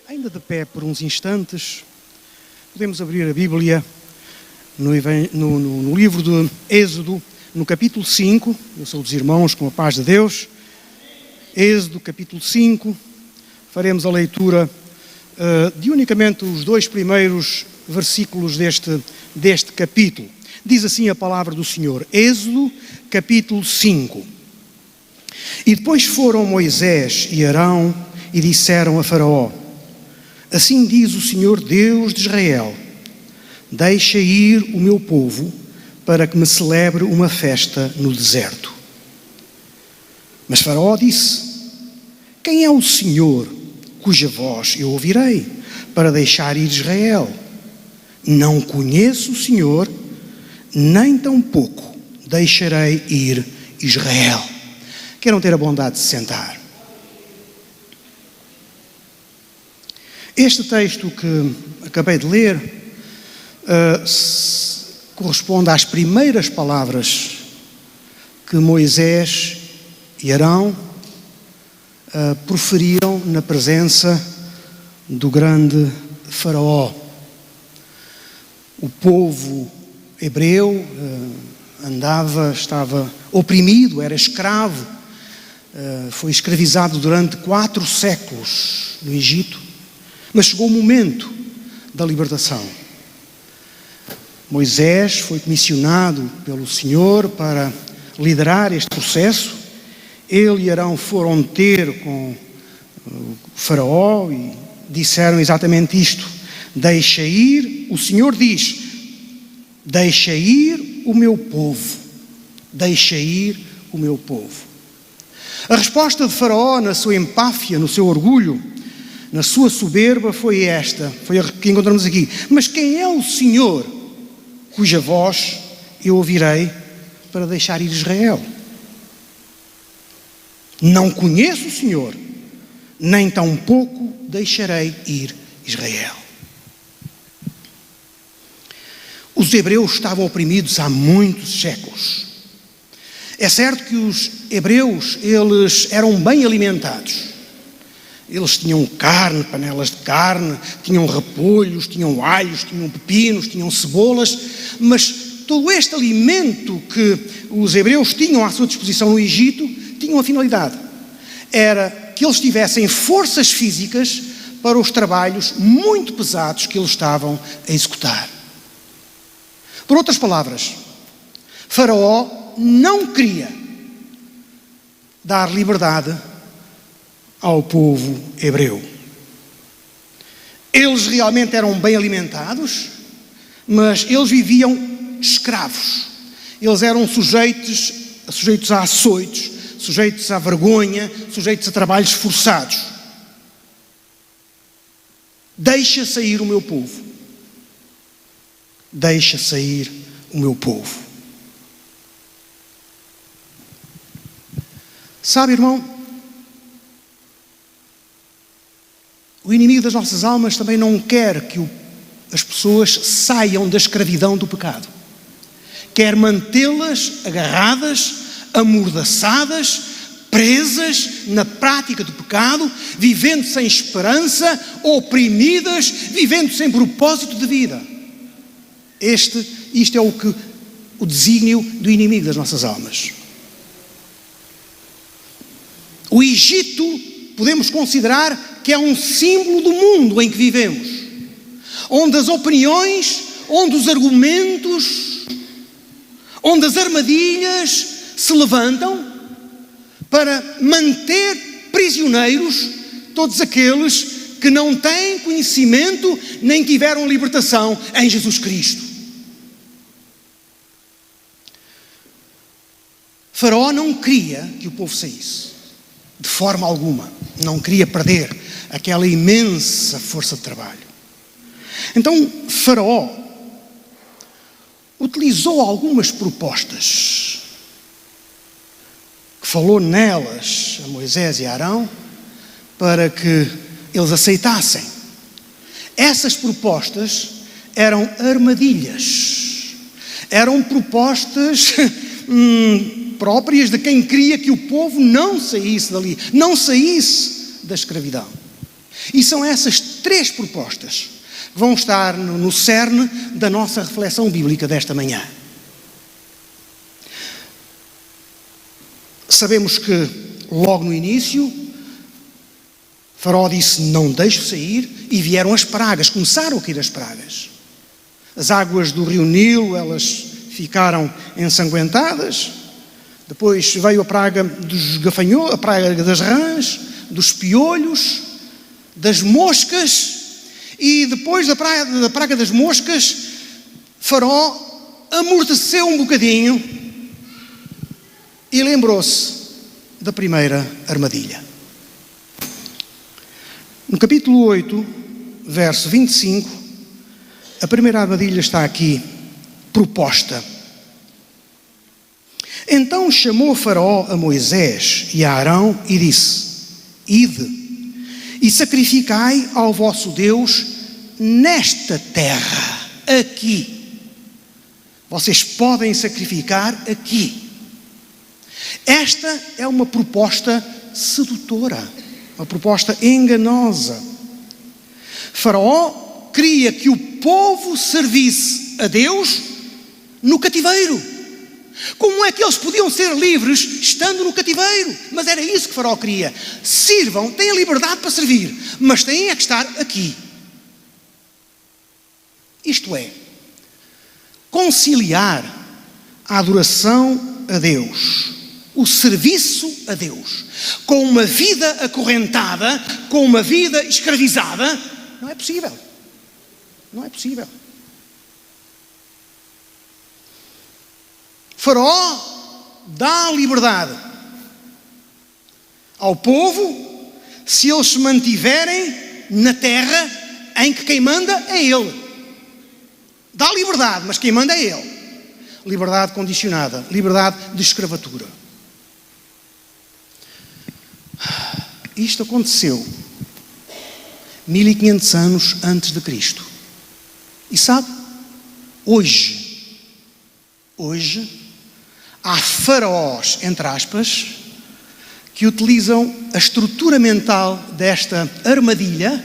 Ainda de pé por uns instantes, podemos abrir a Bíblia no livro de Êxodo, no capítulo 5. Eu sou dos irmãos com a paz de Deus. Êxodo, capítulo 5. Faremos a leitura de unicamente os 2 primeiros versículos deste capítulo. Diz assim a palavra do Senhor. Êxodo, capítulo 5. E depois foram Moisés e Arão e disseram a Faraó: assim diz o Senhor Deus de Israel: deixa ir o meu povo para que me celebre uma festa no deserto. Mas Faraó disse: quem é o Senhor cuja voz eu ouvirei para deixar ir Israel? Não conheço o Senhor, nem tampouco deixarei ir Israel. Queiram ter a bondade de se sentar. Este texto que acabei de ler corresponde às primeiras palavras que Moisés e Arão proferiram na presença do grande Faraó. O povo hebreu estava oprimido, era escravo, foi escravizado durante 4 séculos no Egito, mas chegou o momento da libertação. Moisés foi comissionado pelo Senhor para liderar este processo. Ele e Arão foram ter com o Faraó e disseram exatamente isto: deixa ir, o Senhor diz, deixa ir o meu povo, deixa ir o meu povo. A resposta de Faraó, na sua empáfia, no seu orgulho, na sua soberba, foi esta, foi a que encontramos aqui: mas quem é o Senhor cuja voz eu ouvirei para deixar ir Israel? Não conheço o Senhor, nem tampouco deixarei ir Israel. Os hebreus estavam oprimidos há muitos séculos. É certo que os hebreus, eles eram bem alimentados. Eles tinham carne, panelas de carne, tinham repolhos, tinham alhos, tinham pepinos, tinham cebolas, mas todo este alimento que os hebreus tinham à sua disposição no Egito tinha uma finalidade: era que eles tivessem forças físicas para os trabalhos muito pesados que eles estavam a executar. Por outras palavras, Faraó não queria dar liberdade ao povo hebreu. Eles realmente eram bem alimentados, mas eles viviam escravos. Eles eram sujeitos a açoites, sujeitos à vergonha, sujeitos a trabalhos forçados. Deixa sair o meu povo. Deixa sair o meu povo. Sabe, irmão, o inimigo das nossas almas também não quer que as pessoas saiam da escravidão do pecado. Quer mantê-las agarradas, amordaçadas, presas na prática do pecado, vivendo sem esperança, oprimidas, vivendo sem propósito de vida. Isto é o desígnio do inimigo das nossas almas. O Egito podemos considerar que é um símbolo do mundo em que vivemos, onde as opiniões, onde os argumentos, onde as armadilhas se levantam para manter prisioneiros todos aqueles que não têm conhecimento nem tiveram libertação em Jesus Cristo. Faraó não queria que o povo saísse, de forma alguma. Não queria perder aquela imensa força de trabalho. Então, Faraó utilizou algumas propostas, que falou nelas a Moisés e a Arão, para que eles aceitassem. Essas propostas eram armadilhas, eram propostas próprias de quem queria que o povo não saísse dali, não saísse da escravidão. E são essas três propostas que vão estar no cerne da nossa reflexão bíblica desta manhã. Sabemos que logo no início Faraó disse: não deixo sair, e vieram as pragas, começaram a cair as pragas. As águas do rio Nilo, elas ficaram ensanguentadas. Depois veio a praga dos gafanhotos, a praga das rãs, dos piolhos, das moscas. E depois da praga das moscas, Faraó amorteceu um bocadinho e lembrou-se da primeira armadilha. No capítulo 8, verso 25, a primeira armadilha está aqui proposta. Então chamou Faraó a Moisés e a Arão e disse: ide e sacrificai ao vosso Deus nesta terra, aqui. Vocês podem sacrificar aqui. Esta é uma proposta sedutora, uma proposta enganosa. Faraó queria que o povo servisse a Deus no cativeiro. Como é que eles podiam ser livres estando no cativeiro? Mas era isso que Faraó queria. Sirvam, têm a liberdade para servir, mas têm é que estar aqui. Isto é, conciliar a adoração a Deus, o serviço a Deus, com uma vida acorrentada, com uma vida escravizada, não é possível. Não é possível. Faraó dá liberdade ao povo se eles se mantiverem na terra em que quem manda é ele. Dá liberdade, mas quem manda é ele. Liberdade condicionada, liberdade de escravatura. Isto aconteceu 1500 anos antes de Cristo. E sabe, hoje, há faraós, entre aspas, que utilizam a estrutura mental desta armadilha,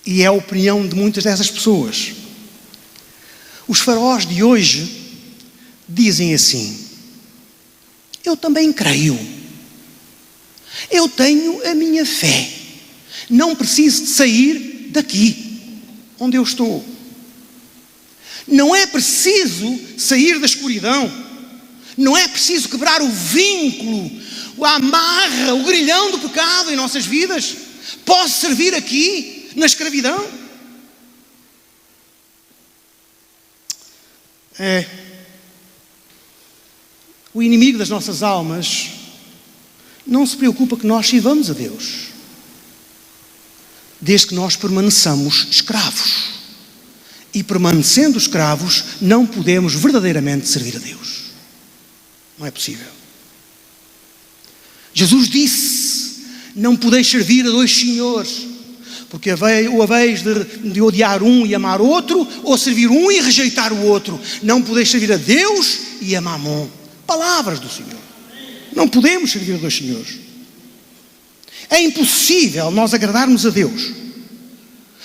e é a opinião de muitas dessas pessoas. Os faraós de hoje dizem assim: eu também creio, eu tenho a minha fé, não preciso de sair daqui onde eu estou. Não é preciso sair da escuridão, não é preciso quebrar o vínculo, a amarra, o grilhão do pecado em nossas vidas. Posso servir aqui, na escravidão. O inimigo das nossas almas não se preocupa que nós sirvamos a Deus, desde que nós permaneçamos escravos. E permanecendo escravos, não podemos verdadeiramente servir a Deus. Não é possível. Jesus disse: não podeis servir a dois senhores, porque ou haveis de odiar um e amar outro, ou servir um e rejeitar o outro. Não podeis servir a Deus e a Mamon. Palavras do Senhor. Não podemos servir a dois senhores. É impossível nós agradarmos a Deus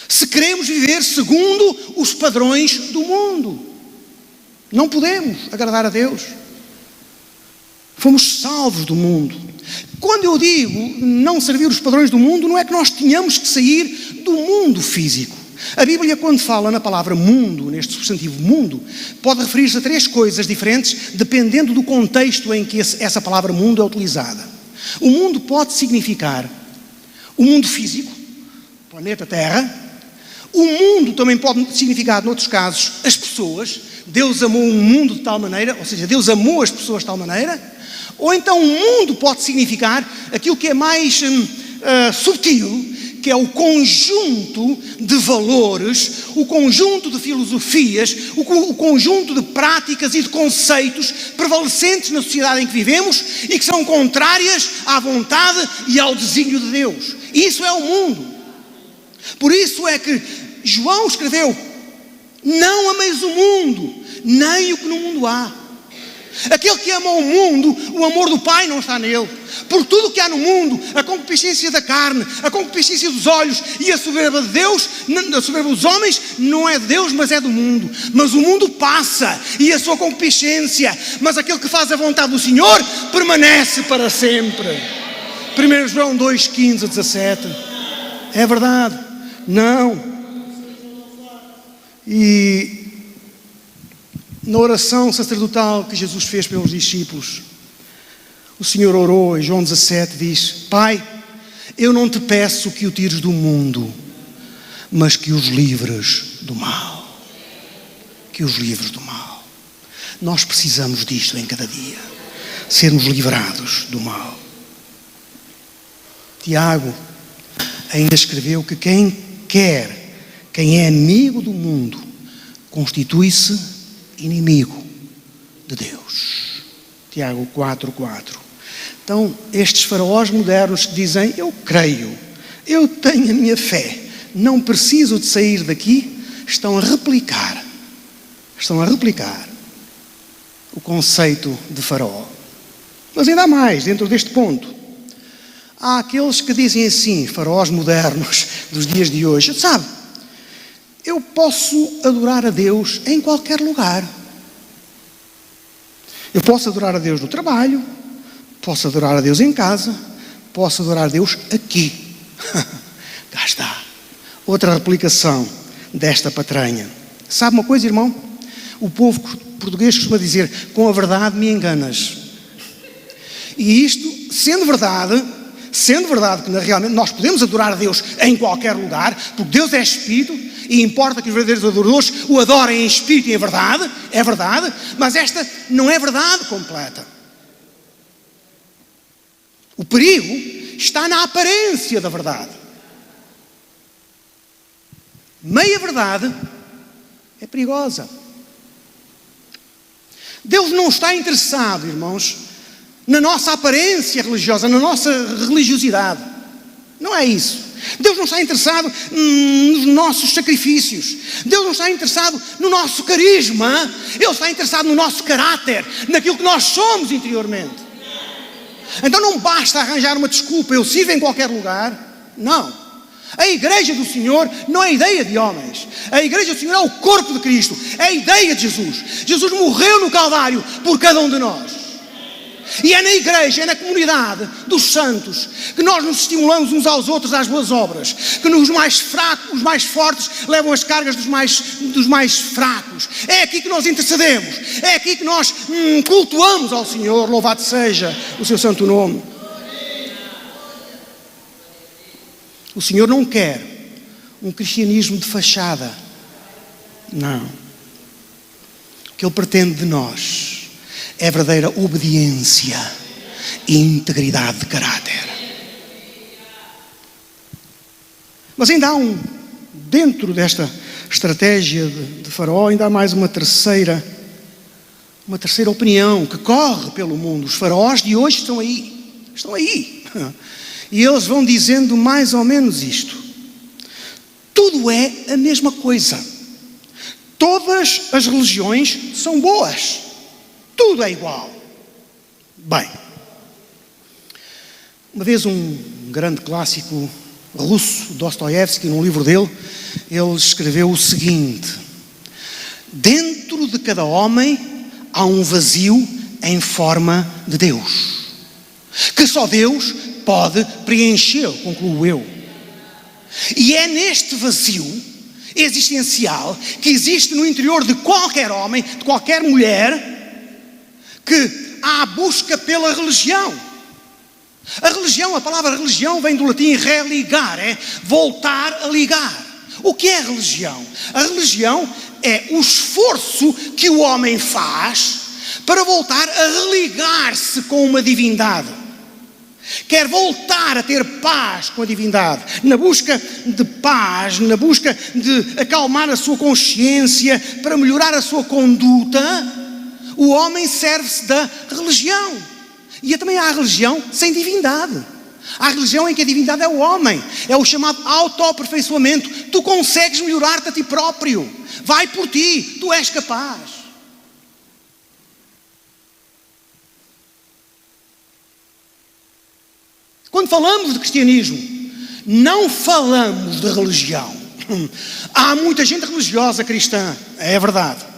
se queremos viver segundo os padrões do mundo. Não podemos agradar a Deus. Fomos salvos do mundo. Quando eu digo não servir os padrões do mundo, não é que nós tenhamos que sair do mundo físico. A Bíblia, quando fala na palavra mundo, neste substantivo mundo, pode referir-se a três coisas diferentes, dependendo do contexto em que essa palavra mundo é utilizada. O mundo pode significar o mundo físico, o planeta Terra. O mundo também pode significar, noutros casos, as pessoas. Deus amou o mundo de tal maneira, ou seja, Deus amou as pessoas de tal maneira. Ou então o mundo pode significar aquilo que é mais subtil, que é o conjunto de valores, o conjunto de filosofias, o conjunto de práticas e de conceitos prevalecentes na sociedade em que vivemos e que são contrárias à vontade e ao desígnio de Deus. Isso é o mundo. Por isso é que João escreveu: não ameis o mundo, nem o que no mundo há. Aquele que ama o mundo, o amor do Pai não está nele. Por tudo o que há no mundo, a concupiscência da carne, a concupiscência dos olhos e a soberba de Deus, a soberba dos homens, não é de Deus, mas é do mundo. Mas o mundo passa e a sua concupiscência, mas aquele que faz a vontade do Senhor permanece para sempre. 1 João 2, 15 a 17. É verdade? Não. E na oração sacerdotal que Jesus fez pelos discípulos, o Senhor orou, em João 17 diz: Pai, eu não te peço que o tires do mundo, mas que os livres do mal. Que os livres do mal. Nós precisamos disto em cada dia, sermos livrados do mal. Tiago ainda escreveu que quem é amigo do mundo, constitui-se inimigo de Deus. Tiago 4:4. Então, estes faraós modernos que dizem: eu creio, eu tenho a minha fé, não preciso de sair daqui, estão a replicar o conceito de faraó. Mas ainda há mais dentro deste ponto. Há aqueles que dizem assim, faraós modernos dos dias de hoje: sabe, eu posso adorar a Deus em qualquer lugar. Eu posso adorar a Deus no trabalho, posso adorar a Deus em casa, posso adorar a Deus aqui. Cá está. Outra replicação desta patranha. Sabe uma coisa, irmão? O povo português costuma dizer: com a verdade me enganas. E isto, sendo verdade que realmente nós podemos adorar a Deus em qualquer lugar, porque Deus é Espírito, e importa que os verdadeiros adoradores o adorem em Espírito e em verdade, é verdade, mas esta não é verdade completa. O perigo está na aparência da verdade. Meia verdade é perigosa. Deus não está interessado, irmãos, na nossa aparência religiosa, na nossa religiosidade. Não é isso. Deus não está interessado nos nossos sacrifícios. Deus não está interessado no nosso carisma. Ele está interessado no nosso caráter, naquilo que nós somos interiormente. Então não basta arranjar uma desculpa: eu sirvo em qualquer lugar. Não. A igreja do Senhor não é a ideia de homens. A igreja do Senhor é o corpo de Cristo. É a ideia de Jesus. Jesus morreu no Calvário por cada um de nós. E é na igreja, é na comunidade dos santos que nós nos estimulamos uns aos outros às boas obras, que os mais fracos, os mais fortes levam as cargas dos mais fracos. É aqui que nós intercedemos, é aqui que nós cultuamos ao Senhor. Louvado seja o seu santo nome. O Senhor não quer um cristianismo de fachada. Não. O que Ele pretende de nós é verdadeira obediência e integridade de caráter. Mas ainda há dentro desta estratégia de Faraó, ainda há mais uma terceira opinião que corre pelo mundo. Os faraós de hoje estão aí. E eles vão dizendo mais ou menos isto: tudo é a mesma coisa. Todas as religiões são boas. Tudo é igual. Bem, uma vez um grande clássico russo, Dostoiévski, num livro dele, ele escreveu o seguinte: dentro de cada homem há um vazio em forma de Deus, que só Deus pode preencher, concluo eu. E é neste vazio existencial que existe no interior de qualquer homem, de qualquer mulher, que há a busca pela religião. A religião, a palavra religião vem do latim religar, é voltar a ligar. O que é religião? A religião é o esforço que o homem faz para voltar a religar-se com uma divindade. Quer voltar a ter paz com a divindade, na busca de paz, na busca de acalmar a sua consciência, para melhorar a sua conduta. O homem serve-se da religião. E também há a religião sem divindade. Há a religião em que a divindade é o homem. É o chamado autoaperfeiçoamento. Tu consegues melhorar-te a ti próprio. Vai por ti, tu és capaz. falamos de cristianismo, não falamos de religião. Há muita gente religiosa cristã, é verdade.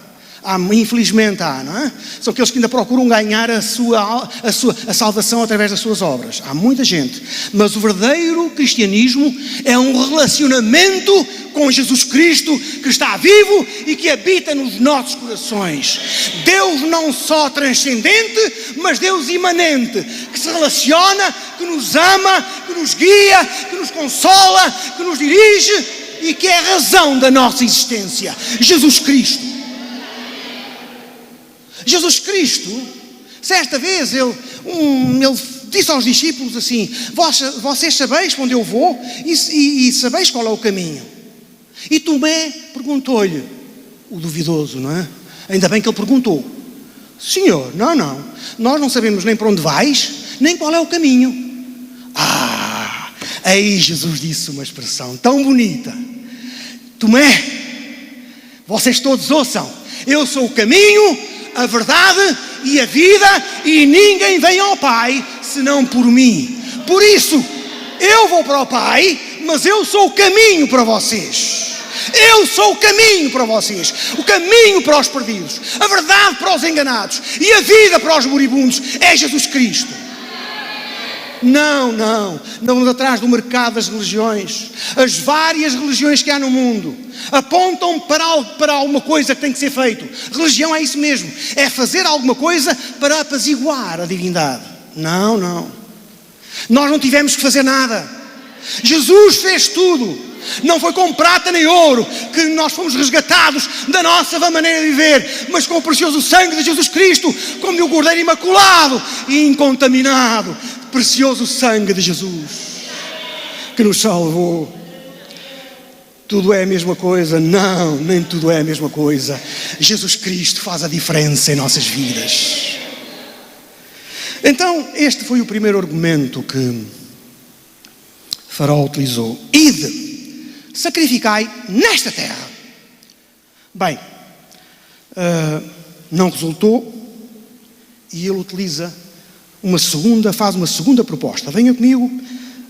Infelizmente há, não é? São aqueles que ainda procuram ganhar a salvação através das suas obras. Há muita gente. Mas o verdadeiro cristianismo é um relacionamento com Jesus Cristo que está vivo e que habita nos nossos corações. Deus não só transcendente, mas Deus imanente, que se relaciona, que nos ama, que nos guia, que nos consola, que nos dirige e que é a razão da nossa existência. Jesus Cristo. Jesus Cristo, certa vez, ele disse aos discípulos assim: vocês sabeis para onde eu vou e sabeis qual é o caminho. E Tomé perguntou-lhe, o duvidoso, não é? Ainda bem que ele perguntou: Senhor, não, nós não sabemos nem para onde vais, nem qual é o caminho. Aí Jesus disse uma expressão tão bonita: Tomé, vocês todos ouçam, eu sou o caminho, a verdade e a vida, e ninguém vem ao Pai senão por mim. Por isso, eu vou para o Pai, mas eu sou o caminho para vocês. Eu sou o caminho para vocês, o caminho para os perdidos, a verdade para os enganados e a vida para os moribundos é Jesus Cristo. Não vamos atrás do mercado das religiões. As várias religiões que há no mundo apontam para alguma coisa que tem que ser feito. Religião é isso mesmo, é fazer alguma coisa para apaziguar a divindade. Não. Nós não tivemos que fazer nada. Jesus fez tudo. Não foi com prata nem ouro que nós fomos resgatados da nossa maneira de viver, mas com o precioso sangue de Jesus Cristo, como de um cordeiro imaculado e incontaminado. Precioso sangue de Jesus que nos salvou. Tudo é a mesma coisa? Não, nem tudo é a mesma coisa. Jesus Cristo faz a diferença em nossas vidas. Então, este foi o primeiro argumento que Faraó utilizou. Ide, sacrificai nesta terra. Bem, não resultou e ele faz uma segunda proposta. Venha comigo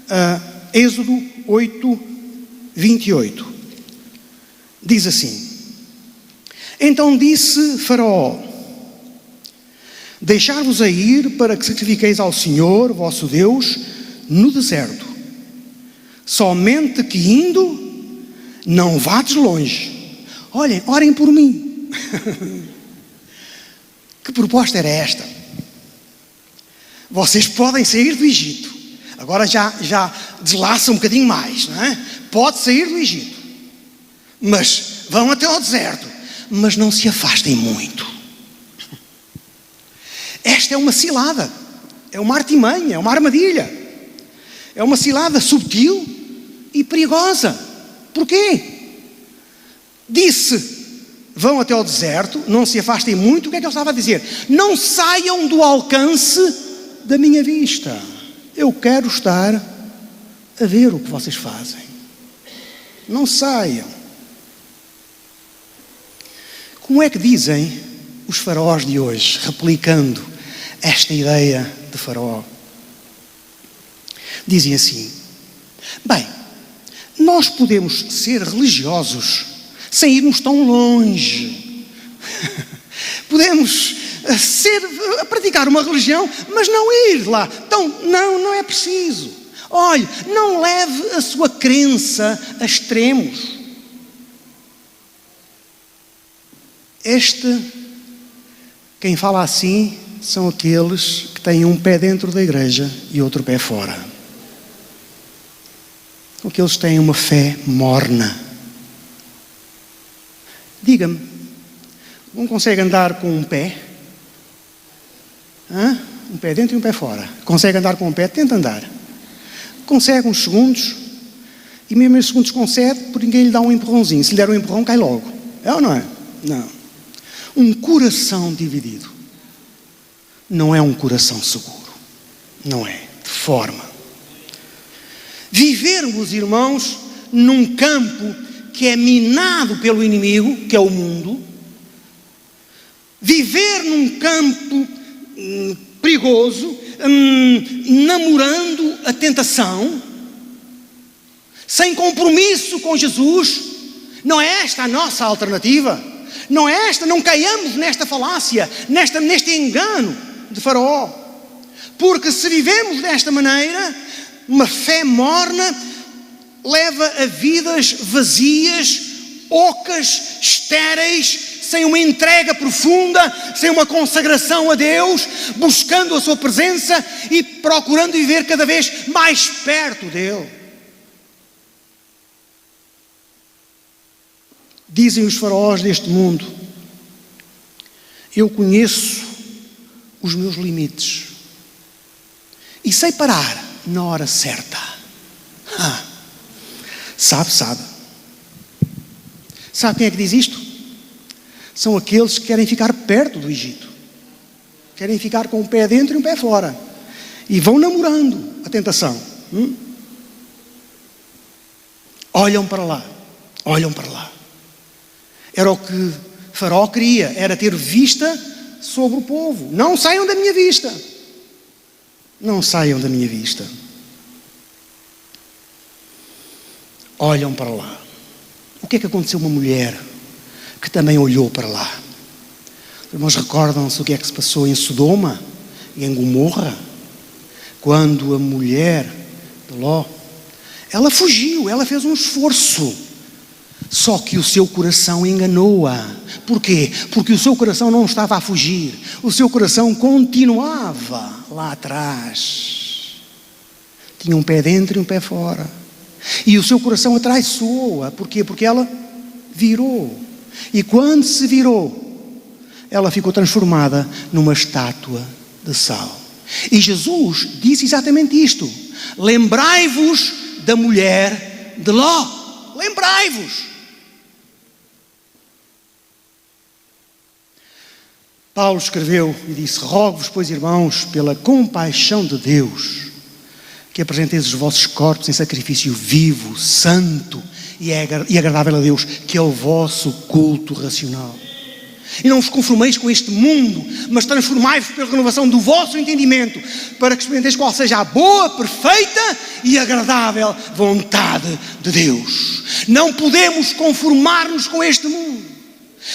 a Êxodo 8, 28. Diz assim: Então disse Faraó: Deixar-vos a ir para que sacrifiqueis ao Senhor, vosso Deus, no deserto. Somente que indo, não vades longe. Orem por mim. Que proposta era esta? Vocês podem sair do Egito. Agora já deslaça um bocadinho mais, não é? Pode sair do Egito. Mas vão até ao deserto. Mas não se afastem muito. Esta é uma cilada. É uma artimanha, é uma armadilha. É uma cilada subtil e perigosa. Porquê? Disse: vão até ao deserto, não se afastem muito. O que é que ele estava a dizer? Não saiam do alcance da minha vista. Eu quero estar a ver o que vocês fazem. Não saiam. Como é que dizem os faraós de hoje, replicando esta ideia de Faraó? Dizem assim: bem, nós podemos ser religiosos sem irmos tão longe. Podemos praticar uma religião, mas não ir lá. Então, não é preciso. Olhe, não leve a sua crença a extremos. Quem fala assim são aqueles que têm um pé dentro da igreja e outro pé fora. Aqueles que têm uma fé morna. Diga-me, não consegue andar com um pé? Um pé dentro e um pé fora. Consegue andar com um pé? Tenta andar. Consegue uns segundos, e mesmo esses segundos concede porque ninguém lhe dá um empurrãozinho. Se lhe der um empurrão, cai logo. É ou não é? Não. Um coração dividido não é um coração seguro. Não é, de forma. Vivermos, irmãos, num campo que é minado pelo inimigo, que é o mundo. Viver num campo perigoso, namorando a tentação, sem compromisso com Jesus. Não é esta a nossa alternativa? Não é esta? Não caiamos nesta falácia, neste engano de Faraó. Porque se vivemos desta maneira, uma fé morna leva a vidas vazias, ocas, estéreis, sem uma entrega profunda, sem uma consagração a Deus, buscando a sua presença e procurando viver cada vez mais perto dele. Dizem os faraós deste mundo: eu conheço os meus limites e sei parar na hora certa. Sabe. Sabe quem é que diz isto? São aqueles que querem ficar perto do Egito. Querem ficar com um pé dentro e um pé fora. E vão namorando a tentação. Olham para lá. Era o que Faraó queria, era ter vista sobre o povo. Não saiam da minha vista. Não saiam da minha vista. Olham para lá. O que é que aconteceu a uma mulher que também olhou para lá? Os irmãos recordam-se o que é que se passou em Sodoma e em Gomorra? Quando a mulher de Ló, ela fugiu, ela fez um esforço. Só que o seu coração enganou-a. Porquê? Porque o seu coração não estava a fugir. O seu coração continuava lá atrás. Tinha um pé dentro e um pé fora. E o seu coração atraiçoou-a. Porquê? Porque ela virou. E quando se virou, ela ficou transformada numa estátua de sal. E Jesus disse exatamente isto: lembrai-vos da mulher de Ló. Lembrai-vos. Paulo escreveu e disse: rogo-vos, pois, irmãos, pela compaixão de Deus, que apresenteis os vossos corpos em sacrifício vivo, santo e agradável a Deus, que é o vosso culto racional. E não vos conformeis com este mundo, mas transformai-vos pela renovação do vosso entendimento, para que experimenteis qual seja a boa, perfeita e agradável vontade de Deus. Não podemos conformar-nos com este mundo.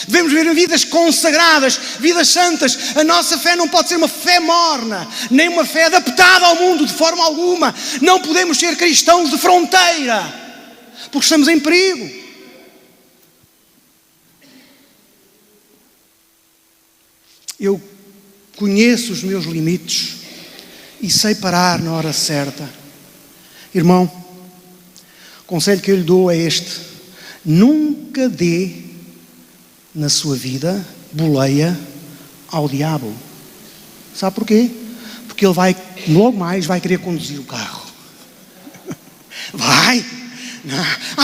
Devemos viver vidas consagradas, vidas santas. A nossa fé não pode ser uma fé morna, nem uma fé adaptada ao mundo de forma alguma. Não podemos ser cristãos de fronteira, porque estamos em perigo. Eu conheço os meus limites e sei parar na hora certa. Irmão, o conselho que eu lhe dou é este: nunca dê na sua vida boleia ao diabo. Sabe porquê? Porque ele vai, logo mais, vai querer conduzir o carro. Vai!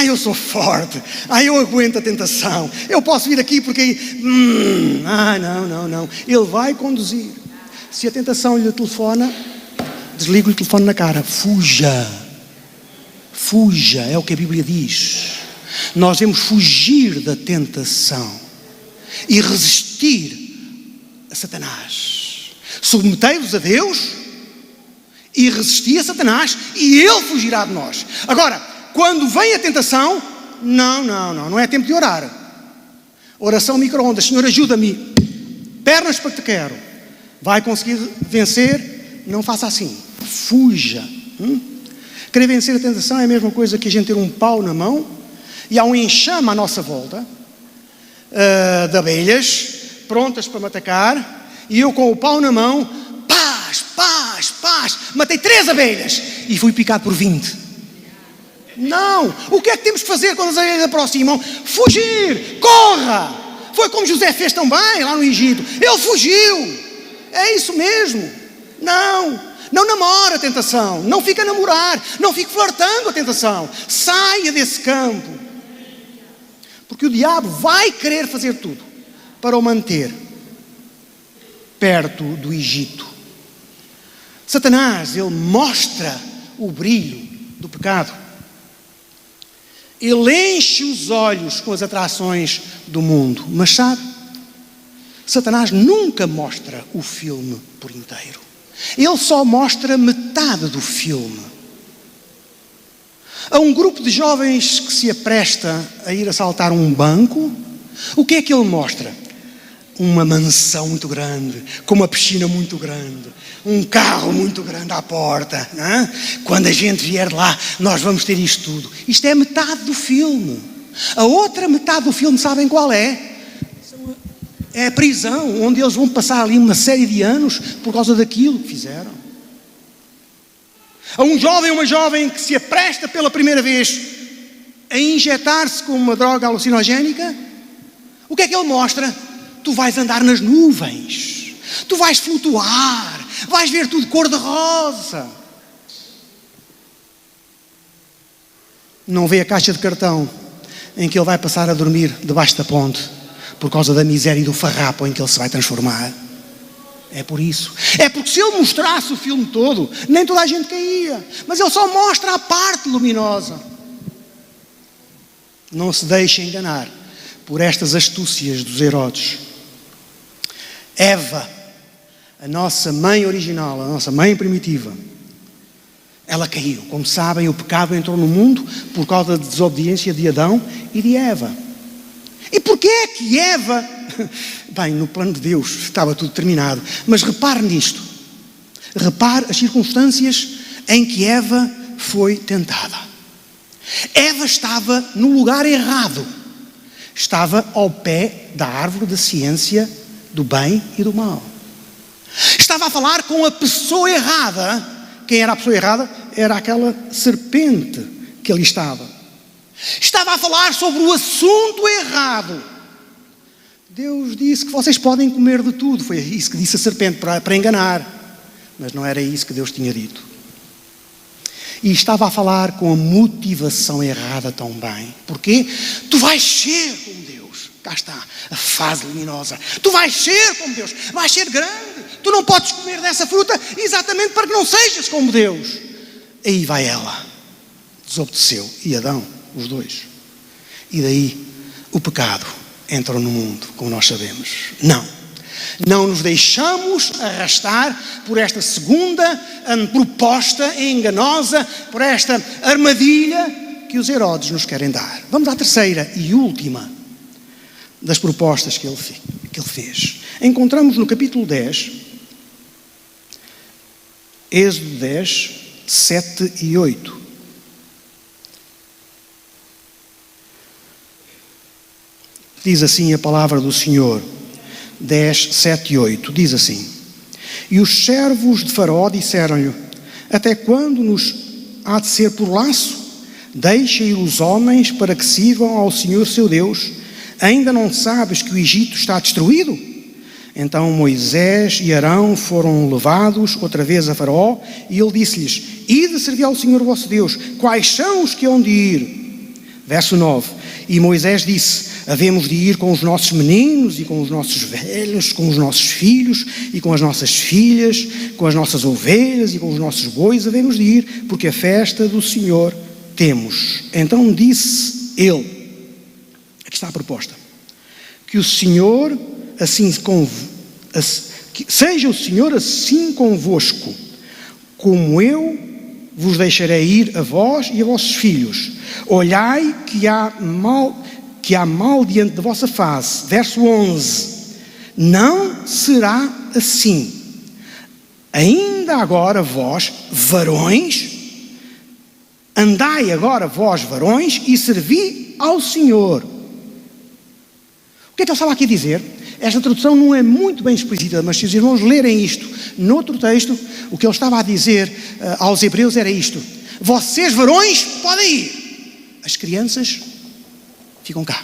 Eu sou forte. Eu aguento a tentação. Eu posso vir aqui porque... Não. Ele vai conduzir. Se a tentação lhe telefona, desliga-lhe o telefone na cara. Fuja. Fuja, é o que a Bíblia diz. Nós devemos fugir da tentação e resistir a Satanás. Submetei-vos a Deus e resisti a Satanás e ele fugirá de nós. Agora, quando vem a tentação, não é tempo de orar. Oração micro-ondas: Senhor, ajuda-me, pernas para que te quero. Vai conseguir vencer? Não faça assim, fuja. Querer vencer a tentação é a mesma coisa que a gente ter um pau na mão e há um enxame à nossa volta de abelhas prontas para me atacar, e eu com o pau na mão, paz, matei 3 abelhas e fui picado por 20. Não! O que é que temos que fazer quando as abelhas aproximam? Fugir! Corra! Foi como José fez também lá no Egito. Ele fugiu! É isso mesmo! Não namora a tentação, não fica a namorar, não fique flertando a tentação. Saia desse campo. Porque o diabo vai querer fazer tudo para o manter perto do Egito. Satanás, ele mostra o brilho do pecado. Ele enche os olhos com as atrações do mundo. Mas sabe, Satanás nunca mostra o filme por inteiro. Ele só mostra metade do filme. A um grupo de jovens que se apresta a ir assaltar um banco, o que é que ele mostra? Uma mansão muito grande, com uma piscina muito grande, um carro muito grande à porta. Não é? Quando a gente vier de lá, nós vamos ter isto tudo. Isto é metade do filme. A outra metade do filme, sabem qual é? É a prisão, onde eles vão passar ali uma série de anos por causa daquilo que fizeram. A um jovem ou uma jovem que se apresta pela primeira vez a injetar-se com uma droga alucinogénica, o que é que ele mostra? Tu vais andar nas nuvens, tu vais flutuar, vais ver tudo cor-de-rosa. Não vê a caixa de cartão em que ele vai passar a dormir debaixo da ponte por causa da miséria e do farrapo em que ele se vai transformar. É por isso. É porque se ele mostrasse o filme todo, nem toda a gente caía. Mas ele só mostra a parte luminosa. Não se deixe enganar por estas astúcias dos Herodes. Eva, a nossa mãe original, a nossa mãe primitiva, ela caiu. Como sabem, o pecado entrou no mundo por causa da desobediência de Adão e de Eva. E porquê é que Eva... Bem, no plano de Deus estava tudo terminado. Mas repare nisto. Repare as circunstâncias em que Eva foi tentada. Eva estava no lugar errado. Estava ao pé da árvore da ciência do bem e do mal. Estava a falar com a pessoa errada. Quem era a pessoa errada? Era aquela serpente que ali estava. Estava a falar sobre o assunto errado. Deus disse que vocês podem comer de tudo. Foi isso que disse a serpente, para enganar. Mas não era isso que Deus tinha dito. E estava a falar com a motivação errada também. Porquê? Tu vais ser como Deus. Cá está a fase luminosa. Tu vais ser como Deus. Vais ser grande. Tu não podes comer dessa fruta exatamente para que não sejas como Deus. Aí vai ela. Desobedeceu. E Adão, os dois. E daí o pecado entrou no mundo, como nós sabemos. Não nos deixamos arrastar por esta segunda proposta enganosa, por esta armadilha que os Herodes nos querem dar. Vamos à terceira e última das propostas que ele fez. Encontramos no capítulo 10, Êxodo 10, 7 e 8. Diz assim a palavra do Senhor, 10, 7 e 8, diz assim: E os servos de Faraó disseram-lhe: Até quando nos há de ser por laço? Deixa ir os homens para que sirvam ao Senhor seu Deus. Ainda não sabes que o Egito está destruído? Então Moisés e Arão foram levados outra vez a Faraó, e ele disse-lhes: Ide servir ao Senhor vosso Deus. Quais são os que hão de ir? Verso 9. E Moisés disse: Havemos de ir com os nossos meninos e com os nossos velhos, com os nossos filhos e com as nossas filhas, com as nossas ovelhas e com os nossos bois, havemos de ir, porque a festa do Senhor temos. Então disse ele, aqui está a proposta, que o Senhor seja o Senhor assim convosco, como eu vos deixarei ir a vós e a vossos filhos. Olhai que há mal diante da vossa face. Verso 11. Não será assim. Ainda agora vós, varões, andai agora vós, varões, e servi ao Senhor. O que é que ele estava aqui a dizer? Esta tradução não é muito bem explícita, mas se os irmãos lerem isto noutro texto, o que ele estava a dizer aos hebreus era isto: vocês, varões, podem ir. As crianças ficam cá.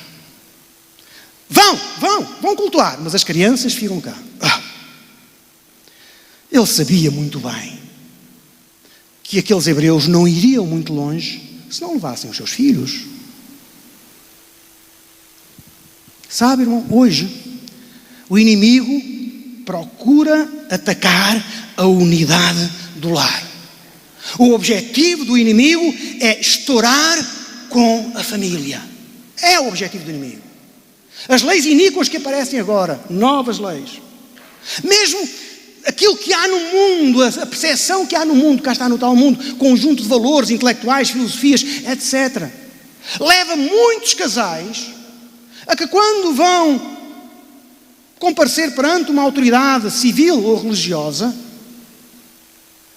Vão cultuar, mas as crianças ficam cá. Ele sabia muito bem que aqueles hebreus não iriam muito longe se não levassem os seus filhos. Sabe, irmão, hoje o inimigo procura atacar a unidade do lar. O objetivo do inimigo é estourar com a família. É o objetivo do inimigo. As leis iníquas que aparecem agora, novas leis, mesmo aquilo que há no mundo, a percepção que há no mundo, cá está no tal mundo, conjunto de valores intelectuais, filosofias, etc., leva muitos casais a que, quando vão comparecer perante uma autoridade civil ou religiosa,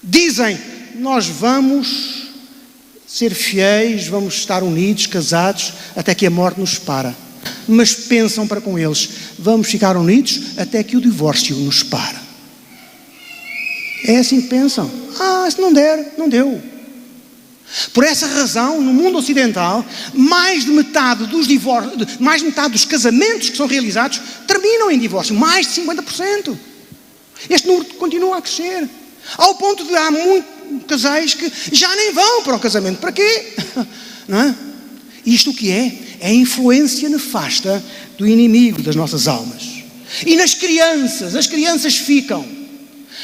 dizem: nós vamos ser fiéis, vamos estar unidos, casados, até que a morte nos separa. Mas pensam para com eles: vamos ficar unidos até que o divórcio nos separa. É assim que pensam. Se não der, não deu. Por essa razão, no mundo ocidental, mais de metade dos casamentos que são realizados terminam em divórcio. Mais de 50%. Este número continua a crescer. Ao ponto de há muitos casais que já nem vão para o casamento. Para quê? Não é? Isto o que é? É a influência nefasta do inimigo das nossas almas. E nas crianças, as crianças ficam.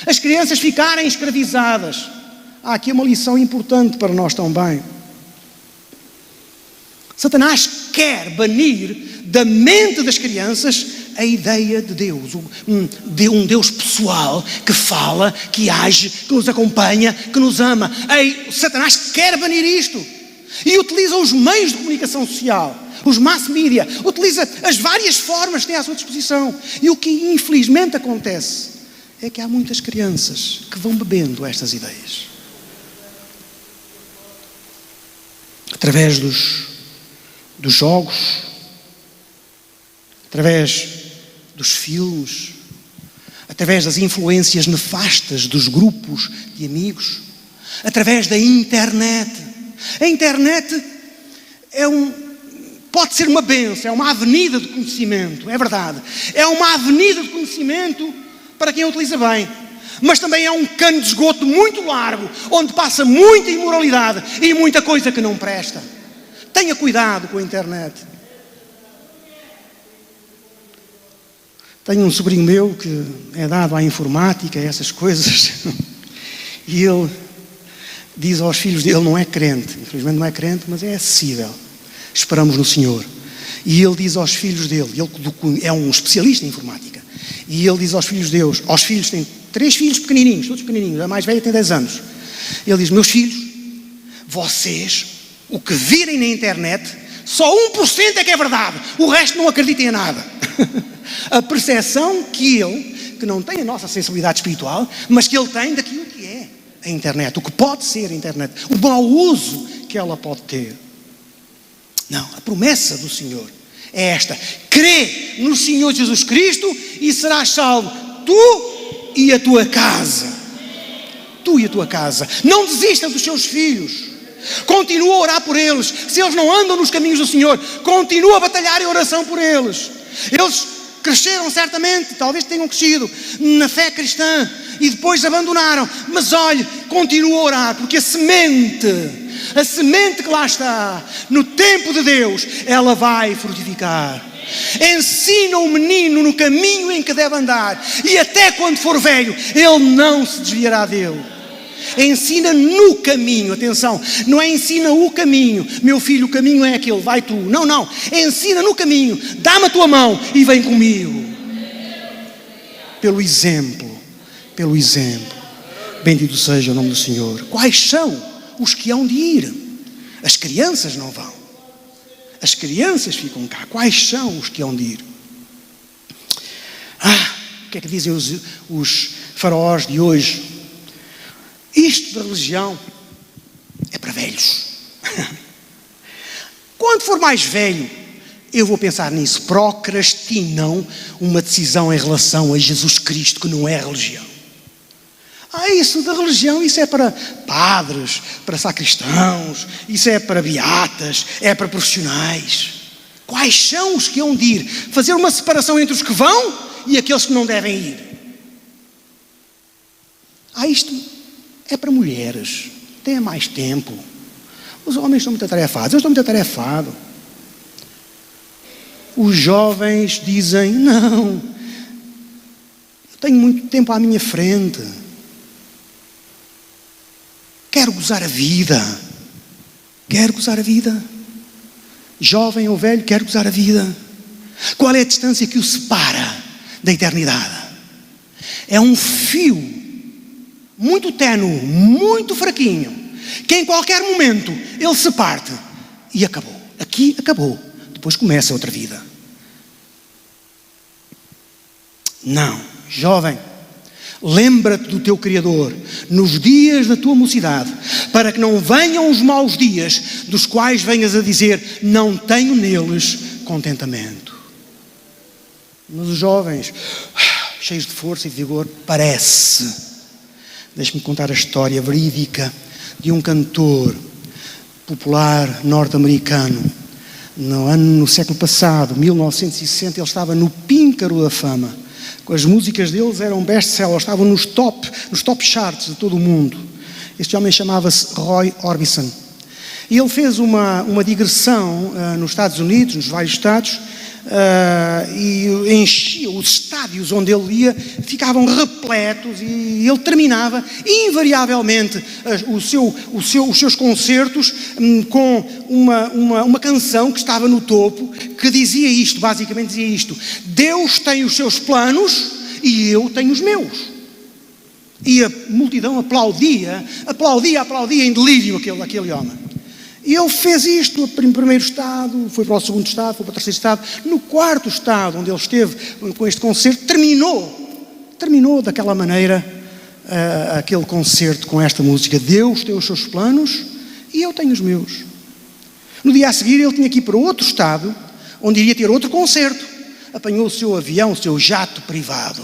As crianças ficarem escravizadas. Há aqui uma lição importante para nós também. Satanás quer banir da mente das crianças a ideia de Deus, um Deus pessoal que fala, que age, que nos acompanha, que nos ama. Satanás quer banir isto e utiliza os meios de comunicação social, os mass media, utiliza as várias formas que tem à sua disposição. E o que infelizmente acontece é que há muitas crianças que vão bebendo estas ideias. Através dos jogos, através dos filmes, através das influências nefastas dos grupos de amigos, através da internet. A internet pode ser uma bênção, é uma avenida de conhecimento, é verdade. É uma avenida de conhecimento para quem a utiliza bem. Mas também é um cano de esgoto muito largo, onde passa muita imoralidade e muita coisa que não presta. Tenha cuidado com a internet. Tenho um sobrinho meu que é dado à informática, a essas coisas, e ele diz aos filhos dele, não é crente, infelizmente não é crente, mas é acessível. Esperamos no Senhor. E ele diz aos filhos dele, ele é um especialista em informática, e ele diz aos filhos dele, aos filhos, tem 3 filhos pequenininhos, todos pequenininhos, a mais velha tem 10 anos. Ele diz: meus filhos, vocês, o que virem na internet, só 1% é que é verdade, o resto não acreditem em nada. A percepção que não tem a nossa sensibilidade espiritual, mas que ele tem daquilo que é a internet, o que pode ser a internet, o mau uso que ela pode ter. Não, a promessa do Senhor é esta: crê no Senhor Jesus Cristo e serás salvo, tu e a tua casa. Tu e a tua casa. Não desista dos seus filhos. Continua a orar por eles. Se eles não andam nos caminhos do Senhor, continua a batalhar em oração por eles. Eles cresceram certamente, talvez tenham crescido na fé cristã e depois abandonaram. Mas olhe, continua a orar, porque a semente que lá está, no tempo de Deus, ela vai frutificar. Ensina o menino no caminho em que deve andar, e até quando for velho, ele não se desviará dele. Ensina no caminho, atenção, não é ensina o caminho, meu filho, o caminho é aquele, vai tu. Não, ensina no caminho, dá-me a tua mão e vem comigo. Pelo exemplo. Bendito seja o nome do Senhor. Quais são os que hão de ir? As crianças não vão. As crianças ficam cá. Quais são os que hão de ir? O que é que dizem os faraós de hoje? Isto da religião é para velhos. Quando for mais velho, eu vou pensar nisso. Procrastinam uma decisão em relação a Jesus Cristo, que não é religião. Isso da religião, isso é para padres, para sacristãos, isso é para beatas, é para profissionais. Quais são os que hão de ir? Fazer uma separação entre os que vão e aqueles que não devem ir. Isto é para mulheres, tenha mais tempo. Os homens estão muito atarefados, eu estou muito atarefado. Os jovens dizem: não, eu tenho muito tempo à minha frente. Quero gozar a vida. Jovem ou velho, quero gozar a vida. Qual é a distância que o separa da eternidade? É um fio muito ténue, muito fraquinho, que em qualquer momento ele se parte e acabou. Aqui acabou. Depois começa outra vida. Não, jovem, lembra-te do teu Criador nos dias da tua mocidade, para que não venham os maus dias, dos quais venhas a dizer: não tenho neles contentamento. Mas os jovens, cheios de força e de vigor, deixe-me contar a história verídica de um cantor popular norte-americano. No século passado, 1960, ele estava no píncaro da fama. As músicas deles eram best-sellers, estavam nos top charts de todo o mundo. Este homem chamava-se Roy Orbison. E ele fez uma digressão nos Estados Unidos, nos vários estados, e enchia os estádios onde ele ia, ficavam repletos, e ele terminava invariavelmente os seus concertos com uma canção que estava no topo, que dizia isto, basicamente dizia isto: Deus tem os seus planos e eu tenho os meus. E a multidão aplaudia em delírio aquele homem. E ele fez isto no primeiro estado, foi para o segundo estado, foi para o terceiro estado. No quarto estado, onde ele esteve com este concerto, terminou daquela maneira aquele concerto com esta música: Deus tem os seus planos e eu tenho os meus. No dia a seguir ele tinha que ir para outro estado, onde iria ter outro concerto. Apanhou o seu avião, o seu jato privado.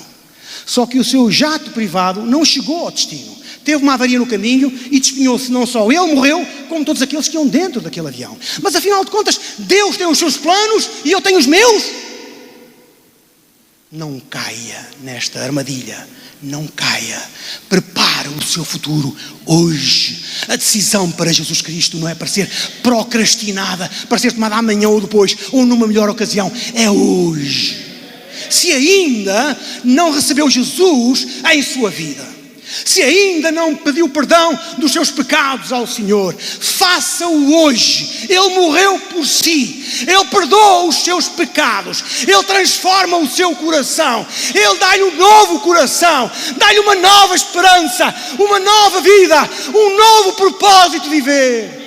Só que o seu jato privado não chegou ao destino. Teve uma avaria no caminho e despenhou-se. Não só ele morreu, como todos aqueles que iam dentro daquele avião. Mas afinal de contas, Deus tem os seus planos e eu tenho os meus. Não caia nesta armadilha. Não caia. Prepara o seu futuro hoje. A decisão para Jesus Cristo não é para ser procrastinada, para ser tomada amanhã ou depois, ou numa melhor ocasião. É hoje. Se ainda não recebeu Jesus em sua vida, se ainda não pediu perdão dos seus pecados ao Senhor, faça-o hoje. Ele morreu por si. Ele perdoa os seus pecados. Ele transforma o seu coração. Ele dá-lhe um novo coração. Dá-lhe uma nova esperança, uma nova vida, um novo propósito de viver.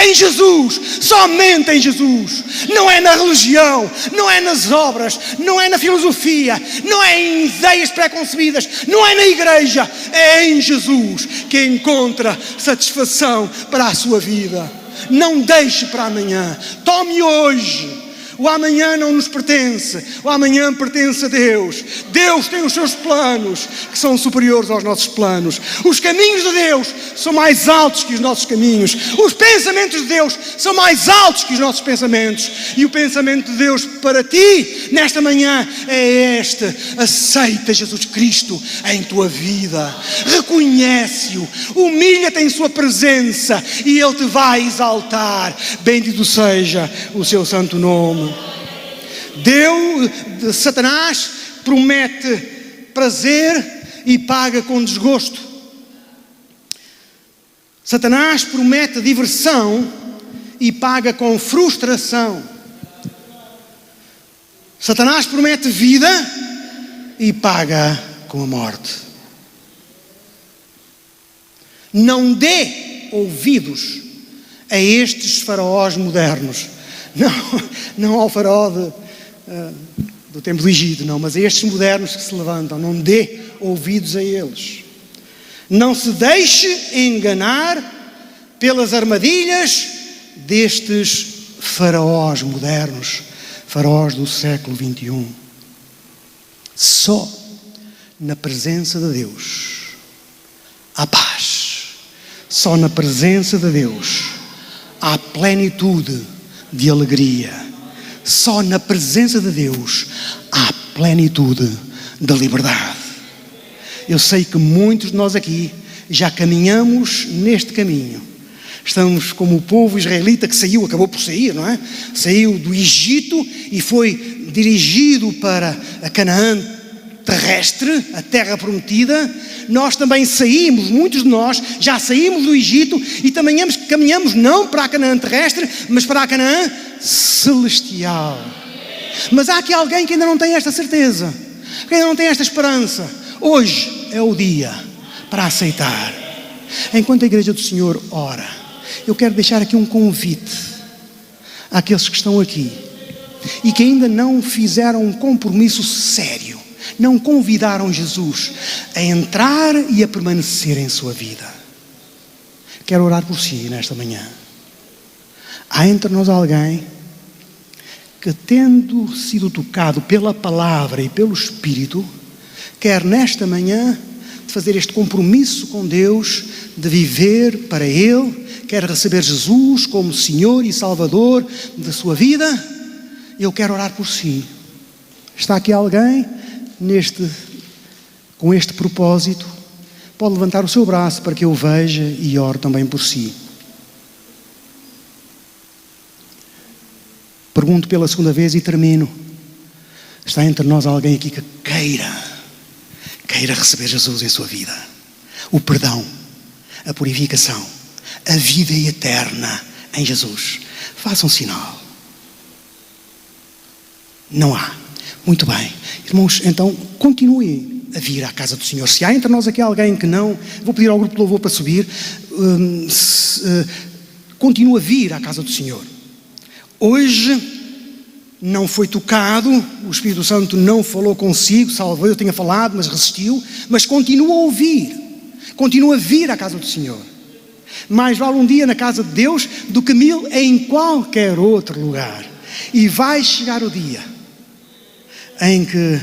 Em Jesus, somente em Jesus. Não é na religião, não é nas obras, não é na filosofia, não é em ideias pré-concebidas, não é na igreja. É em Jesus que encontra satisfação para a sua vida. Não deixe para amanhã, tome hoje. O amanhã não nos pertence, o amanhã pertence a Deus. Deus tem os seus planos, que são superiores aos nossos planos. Os caminhos de Deus são mais altos que os nossos caminhos. Os pensamentos de Deus são mais altos que os nossos pensamentos. E o pensamento de Deus para ti, nesta manhã, é este: aceita Jesus Cristo em tua vida. Reconhece-o, humilha-te em sua presença e Ele te vai exaltar. Bendito seja o seu santo nome. Satanás promete prazer e paga com desgosto. Satanás promete diversão e paga com frustração. Satanás promete vida e paga com a morte. Não dê ouvidos a estes faraós modernos. Não ao faraó do tempo do Egito, não, mas a estes modernos que se levantam. Não dê ouvidos a eles. Não se deixe enganar pelas armadilhas destes faraós modernos, faraós do século XXI. Só na presença de Deus há paz. Só na presença de Deus há plenitude de alegria. Só na presença de Deus há plenitude da liberdade. Eu sei que muitos de nós aqui já caminhamos neste caminho. Estamos como o povo israelita que acabou por sair, não é? Saiu do Egito e foi dirigido para a Canaã terrestre, a terra prometida. Nós também saímos, muitos de nós já saímos do Egito e também caminhamos não para a Canaã terrestre, mas para a Canaã celestial. Mas há aqui alguém que ainda não tem esta certeza, que ainda não tem esta esperança. Hoje é o dia para aceitar. Enquanto a Igreja do Senhor ora, eu quero deixar aqui um convite àqueles que estão aqui e que ainda não fizeram um compromisso sério, não convidaram Jesus a entrar e a permanecer em sua vida. Quero orar por si nesta manhã. Há entre nós alguém que, tendo sido tocado pela palavra e pelo Espírito, quer nesta manhã fazer este compromisso com Deus, de viver para Ele, quer receber Jesus como Senhor e Salvador da sua vida. Eu quero orar por si. Está aqui alguém com este propósito? Pode levantar o seu braço para que eu veja e ore também por si. Pergunto pela segunda vez e termino. Está entre nós alguém aqui que queira receber Jesus em sua vida? O perdão, a purificação, a vida eterna em Jesus. Faça um sinal. Não há. Muito bem. Irmãos, então continuem a vir à casa do Senhor. Se há entre nós aqui alguém que não, vou pedir ao grupo de louvor para subir, continue a vir à casa do Senhor. Hoje não foi tocado, o Espírito Santo não falou consigo, salvo eu tenha falado, mas resistiu, mas continua a ouvir, continua a vir à casa do Senhor. Mais vale um dia na casa de Deus do que 1000 em qualquer outro lugar. E vai chegar o dia em que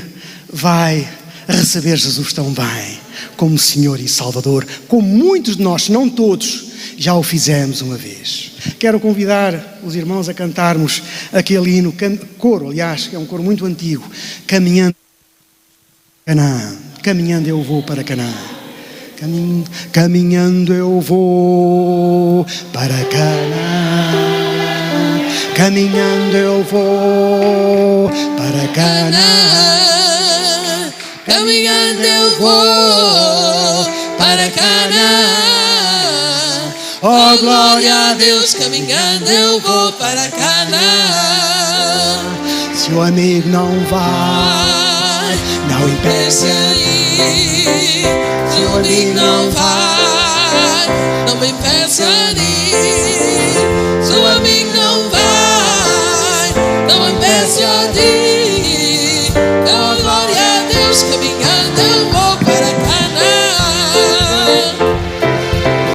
vai receber Jesus tão bem, como Senhor e Salvador, como muitos de nós, se não todos, já o fizemos uma vez. Quero convidar os irmãos a cantarmos aquele hino, coro, aliás, que é um coro muito antigo, caminhando para Canaã. Caminhando eu vou para Canaã. Caminhando eu vou para Canaã. Caminhando eu vou para Canaã. Caminhando eu vou para Canaã. Oh, glória a Deus, caminhando eu vou para Canaã. Se o amigo não vai, não impeça ir. Se o amigo não vai, não me impeça ir. Se o amigo